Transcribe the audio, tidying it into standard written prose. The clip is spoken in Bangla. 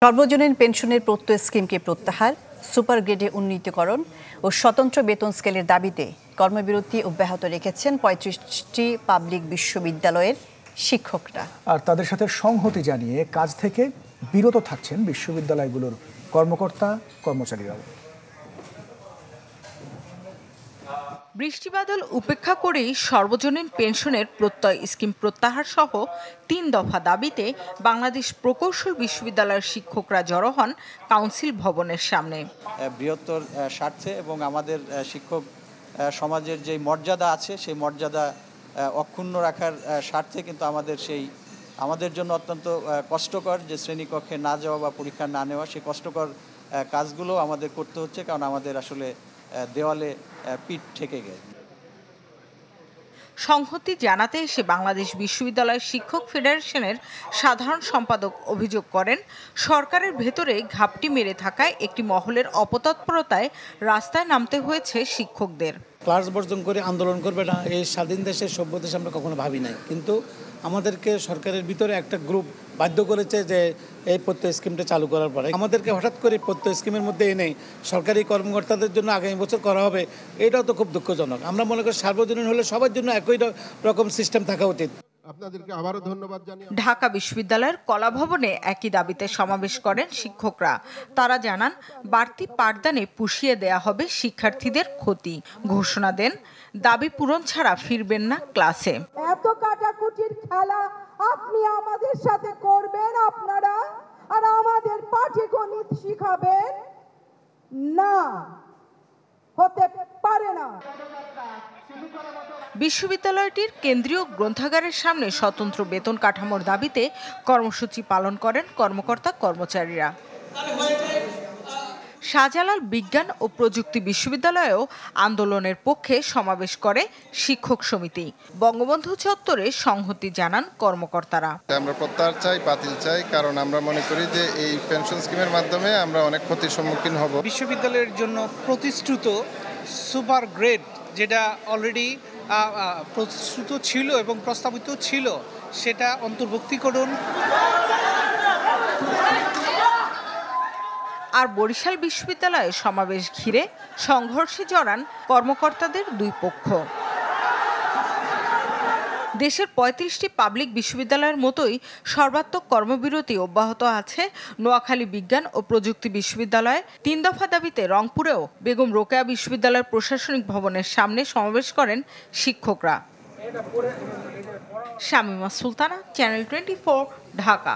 সর্বজনীন পেনশনের প্রত্যয় স্কিমকে প্রত্যাহার, সুপার গ্রেডে উন্নীতকরণ ও স্বতন্ত্র বেতন স্কেলের দাবিতে কর্মবিরতি অব্যাহত রেখেছেন ৩৫টি পাবলিক বিশ্ববিদ্যালয়ের শিক্ষকরা। আর তাদের সাথে সংহতি জানিয়ে কাজ থেকে বিরত থাকছেন বিশ্ববিদ্যালয়গুলোর কর্মকর্তা কর্মচারীরাও। বৃষ্টিবাদল উপেক্ষা করেই সর্বজনীন পেনশনের প্রত্যয় স্কিম প্রত্যাহার সহ ৩ দফা দাবিতে বাংলাদেশ প্রকৌশল বিশ্ববিদ্যালয়ের শিক্ষকরা জড়ো হন কাউন্সিল ভবনের সামনে। বৃহত্তর স্বার্থে এবং আমাদের শিক্ষক সমাজের যে মর্যাদা আছে সেই মর্যাদা অক্ষুণ্ণ রাখার স্বার্থে কিন্তু আমাদের জন্য অত্যন্ত কষ্টকর যে শ্রেণীকক্ষে না যাওয়া বা পরীক্ষা না নেওয়া, সেই কষ্টকর কাজগুলো আমাদের করতে হচ্ছে, কারণ আমাদের আসলে দেওয়ালে পিঠ ঠেকে গেছে। সংহতি জানাতে এসে বাংলাদেশ বিশ্ববিদ্যালয় শিক্ষক ফেডারেশনের সাধারণ সম্পাদক অভিযোগ করেন, সরকারের ভেতরে ঘাপটি মেরে থাকায় একটি মহলের অপতৎপরতায় রাস্তায় নামতে হয়েছে শিক্ষকদের। ক্লাস বর্জন করে আন্দোলন করবে না, এই স্বাধীন দেশের সভ্য দেশে আমরা কখনো ভাবি নাই, কিন্তু আমাদেরকে সরকারের ভিতরে একটা গ্রুপ বাধ্য করেছে যে এই প্রত্যয় স্কিমটা চালু করার পরে আমাদেরকে হঠাৎ করে প্রত্যয় স্কিমের মধ্যে এনে সরকারি কর্মকর্তাদের জন্য আগামী বছর করা হবে, এটাও তো খুব দুঃখজনক। আমরা মনে করি সার্বজনীন হলে সবার জন্য একই রকম সিস্টেম থাকা উচিত। আপনাদেরকে আবারও ধন্যবাদ জানিয়ে ঢাকা বিশ্ববিদ্যালয়ের কলাভবনে একই দাবিতে সমাবেশ করেন শিক্ষকরা। তারা জানান, বাড়তি পাঠদানে পুষিয়ে দেয়া হবে শিক্ষার্থীদের ক্ষতি। ঘোষণা দেন, দাবি পূরণ ছাড়া ফিরবেন না ক্লাসে। এত কাটাকুটির খেলা আপনি আমাদের সাথে করবেন আপনারা, আর আমাদের পাটিগণিত শিখাবেন না, হতে পারে না। বিশ্ববিদ্যালয়টির কেন্দ্রীয় গ্রন্থাগারের সামনে স্বতন্ত্র বেতন কাঠামোর দাবিতে কর্মসূচি পালন করেন কর্মকর্তা কর্মচারীরা। শাহজালাল বিজ্ঞান ও প্রযুক্তি বিশ্ববিদ্যালয়েও আন্দোলনের পক্ষে সমাবেশ করে শিক্ষক সমিতি। বঙ্গবন্ধু চত্বরে সংহতি জানান কর্মকর্তারা। আমরা প্রত্যাহার চাই, বাতিল চাই, কারণ আমরা মনে করি যে এই পেনশন স্কিমের মাধ্যমে আমরা অনেক ক্ষতির সম্মুখীন হব। বিশ্ববিদ্যালয়ের জন্য প্রতিশ্রুত সুপার গ্রেড, যেটা অলরেডি প্রতিশ্রুত ছিল এবং প্রস্তাবিত ছিল, সেটা অন্তর্ভুক্তি করুন। আর বরিশাল বিশ্ববিদ্যালয়ে সমাবেশ ঘিরে সংঘর্ষে জড়ান কর্মকর্তাদের দুই পক্ষ। দেশের ৩৫টি পাবলিক বিশ্ববিদ্যালয়ের মতোই সর্বাত্মক কর্মবিরতি অব্যাহত আছে নোয়াখালী বিজ্ঞান ও প্রযুক্তি বিশ্ববিদ্যালয়ে। ৩ দফা দাবিতে রংপুরেও বেগম রোকেয়া বিশ্ববিদ্যালয়ের প্রশাসনিক ভবনের সামনে সমাবেশ করেন শিক্ষকরা। শামীমা সুলতানা, চ্যানেল 24, ঢাকা।